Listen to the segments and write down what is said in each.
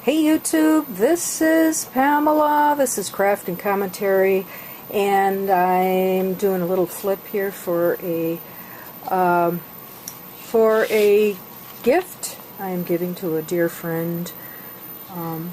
Hey YouTube, this is Pamela. This is Craft and Commentary, and I'm doing a little flip here for a gift I'm giving to a dear friend.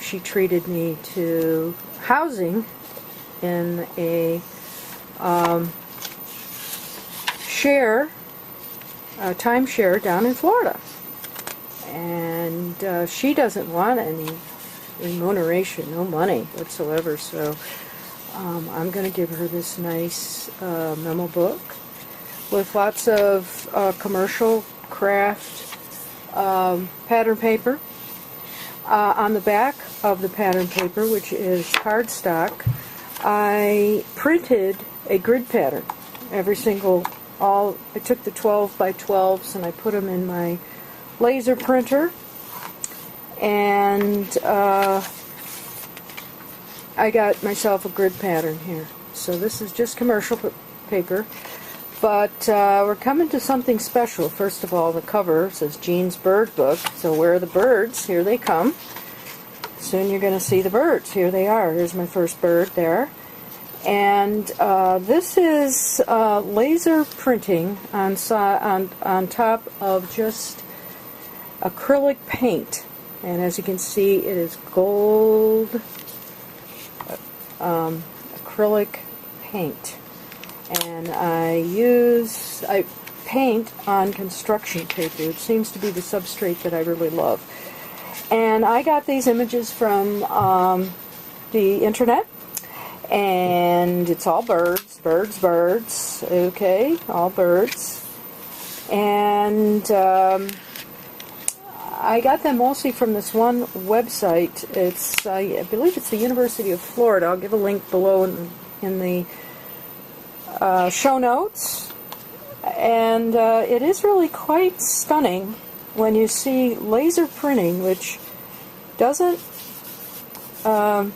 She treated me to housing in a timeshare down in Florida. And she doesn't want any remuneration, no money whatsoever, so I'm going to give her this nice memo book with lots of commercial craft pattern paper. On the back of the pattern paper, which is cardstock, I printed a grid pattern. I took the 12 by 12s and I put them in my laser printer, and I got myself a grid pattern here. So this is just commercial paper, but we're coming to something special. First of all, the cover says Jean's Bird Book, so where are the birds? Here they come. Soon you're going to see the birds. Here they are. Here's my first bird there. And this is laser printing on top of just acrylic paint, and as you can see, it is gold acrylic paint, and I paint on construction paper. It seems to be the substrate that I really love, and I got these images from the internet, and it's all birds, okay, all birds, and I got them mostly from this one website. It's I believe it's the University of Florida. I'll give a link below in the show notes. And it is really quite stunning when you see laser printing, which doesn't come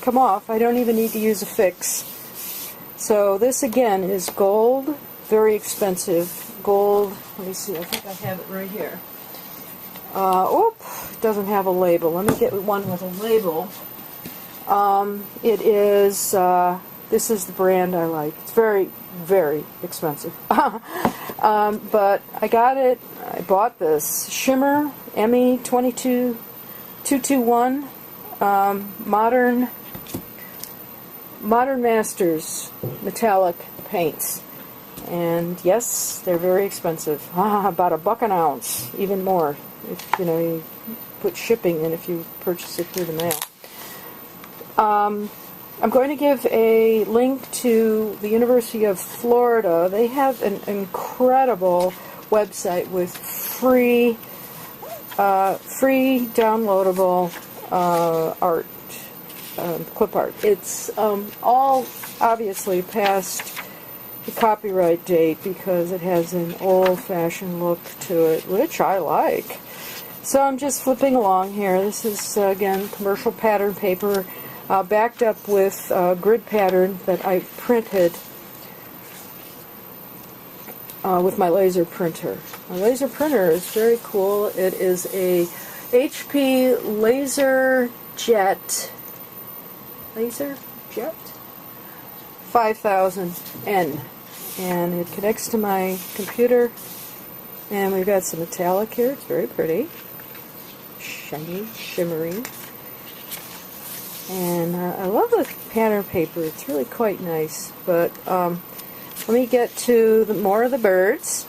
off. I don't even need to use a fix. So this again is gold, very expensive gold. Let me see, I think I have it right here. Doesn't have a label. Let me get one with a label. It is, this is the brand I like. It's very, very expensive. But I got it, I bought this Shimmer ME 221 Modern Masters metallic paints. And yes, they're very expensive. About $1 an ounce, even more. If you put shipping in if you purchase it through the mail. I'm going to give a link to the University of Florida. They have an incredible website with free downloadable art, clip art. It's all obviously past the copyright date because it has an old-fashioned look to it, which I like. So I'm just flipping along here. This is, again, commercial pattern paper backed up with grid pattern that I printed with my laser printer. My laser printer is very cool. It is a HP LaserJet 5000N, and it connects to my computer, and we've got some metallic here. It's very pretty, shiny, shimmery, and I love the pattern paper. It's really quite nice. But let me get to more of the birds.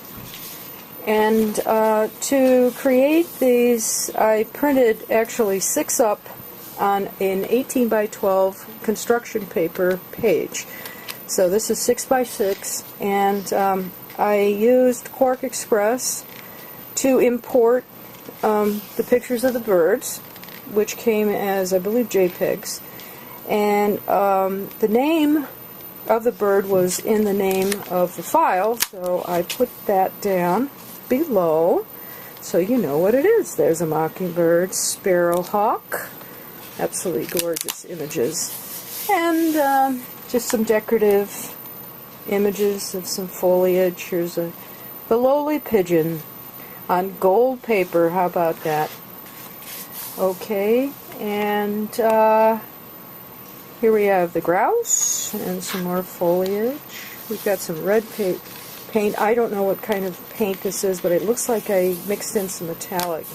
And to create these, I printed actually 6 up on an 18 by 12 construction paper page. So this is 6 by 6, and I used Quark xPress to import the pictures of the birds, which came as, I believe, JPEGs. And the name of the bird was in the name of the file, so I put that down below so you know what it is. There's a mockingbird, sparrowhawk, absolutely gorgeous images, and just some decorative images of some foliage. Here's the lowly pigeon on gold paper. How about that? Okay, And here we have the grouse and some more foliage. We've got some red paint. I don't know what kind of paint this is, but it looks like I mixed in some metallic.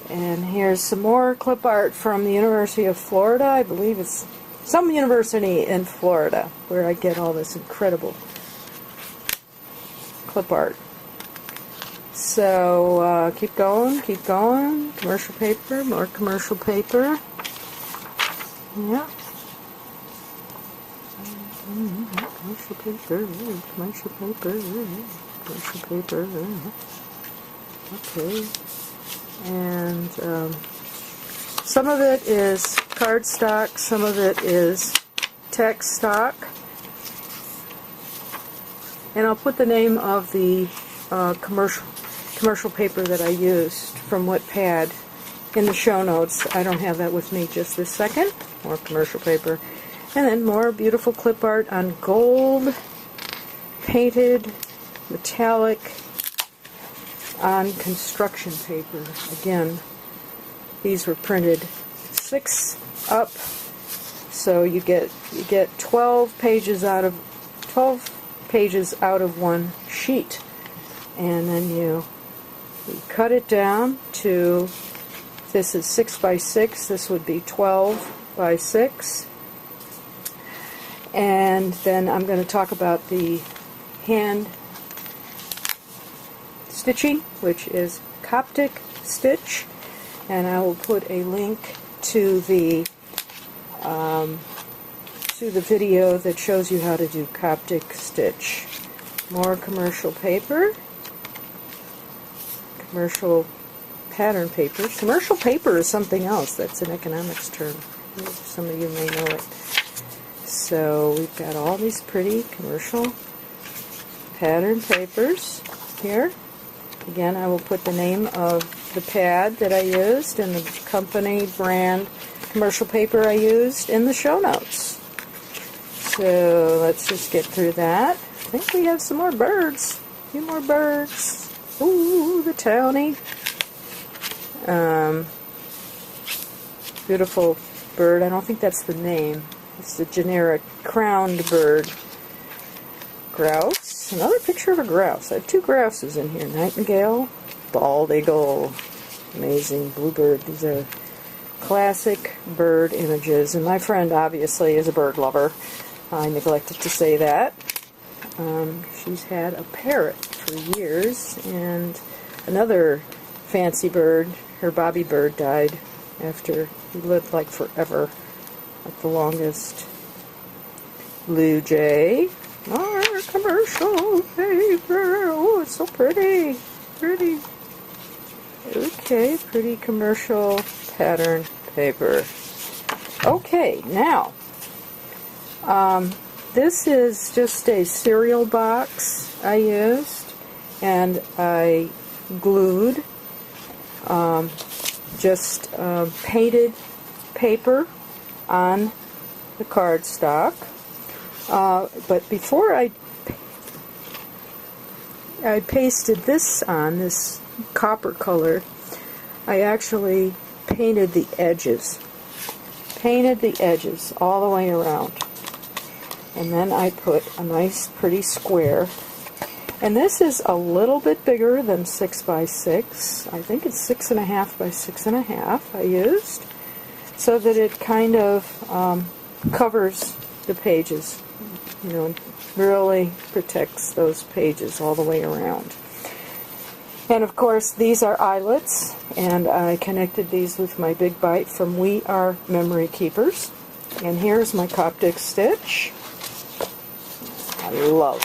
And here's some more clip art from the University of Florida. I believe it's some university in Florida where I get all this incredible clip art. So keep going, keep going. Commercial paper, more commercial paper. Yeah. Commercial paper, commercial paper, commercial paper. Okay. And some of it is cardstock, some of it is text stock. And I'll put the name of the commercial paper that I used from Wattpad in the show notes. I don't have that with me just this second. More commercial paper. And then more beautiful clip art on gold, painted, metallic, on construction paper. Again, these were printed 6 up, so you get 12 pages out of one sheet, and then you cut it down to, this is 6 by 6, this would be 12 by 6. And then I'm going to talk about the hand stitching, which is Coptic stitch, and I will put a link to the video that shows you how to do Coptic stitch. More commercial paper, commercial pattern paper. Commercial paper is something else. That's an economics term. Some of you may know it. So we've got all these pretty commercial pattern papers here. Again, I will put the name of the pad that I used and the company brand commercial paper I used in the show notes. So let's just get through that. I think we have some more birds. A few more birds. Ooh, the townie. Beautiful bird. I don't think that's the name. It's the generic crowned bird. Grouse. Another picture of a grouse. I have 2 grouses in here. Nightingale, bald eagle. Amazing bluebird. These are classic bird images. And my friend obviously is a bird lover. I neglected to say that. She's had a parrot for years, and another fancy bird, her bobby bird, died after he lived like forever, like the longest. Blue jay. More commercial paper. Oh, it's so pretty. Pretty. Okay, pretty commercial pattern paper. Okay, now, this is just a cereal box I used, and I glued just painted paper on the cardstock. But before I pasted this on, this copper color, I actually painted the edges. Painted the edges all the way around. And then I put a nice pretty square. And this is a little bit bigger than 6 by 6. I think it's 6.5 by 6.5 I used, so that it kind of covers the pages. You know, really protects those pages all the way around. And of course, these are eyelets, and I connected these with my big bite from We Are Memory Keepers. And here's my Coptic stitch. I love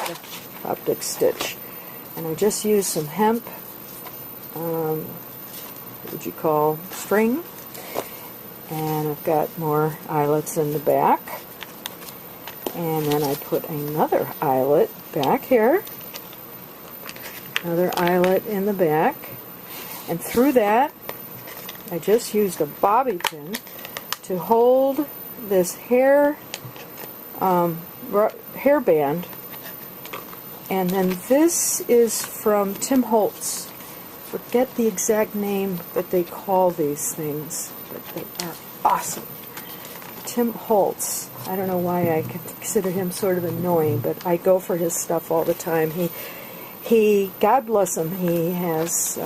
Coptic stitch. And I just used some hemp, what would you call, string. And I've got more eyelets in the back. And then I put another eyelet back here. Another eyelet in the back. And through that, I just used a bobby pin to hold this hairband. And then this is from Tim Holtz. forget the exact name that they call these things, but they are awesome. Tim Holtz. I don't know why I consider him sort of annoying, but I go for his stuff all the time. He, God bless him, he has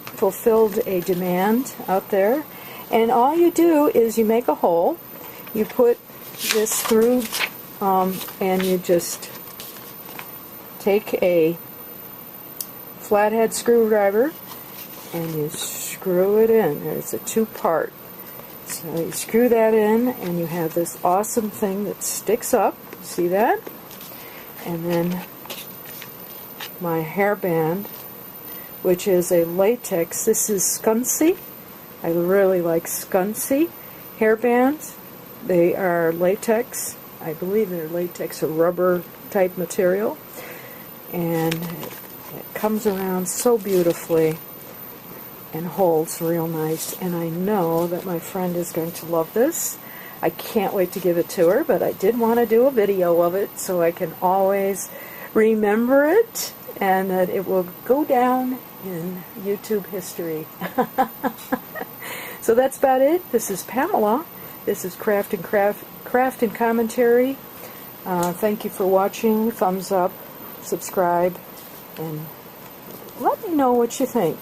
fulfilled a demand out there. And all you do is you make a hole, you put this through, and you just take a flathead screwdriver and you screw it in. It's a two-part. So you screw that in and you have this awesome thing that sticks up. See that? And then my hairband, which is a latex. This is Scunci. I really like Scunci hairbands. They are latex. I believe they're latex or rubber type material. And it comes around so beautifully and holds real nice. And I know that my friend is going to love this. I can't wait to give it to her, but I did want to do a video of it so I can always remember it and that it will go down in YouTube history. So that's about it. This is Pamela. This is Craft and Commentary. Thank you for watching. Thumbs up, subscribe, and let me know what you think.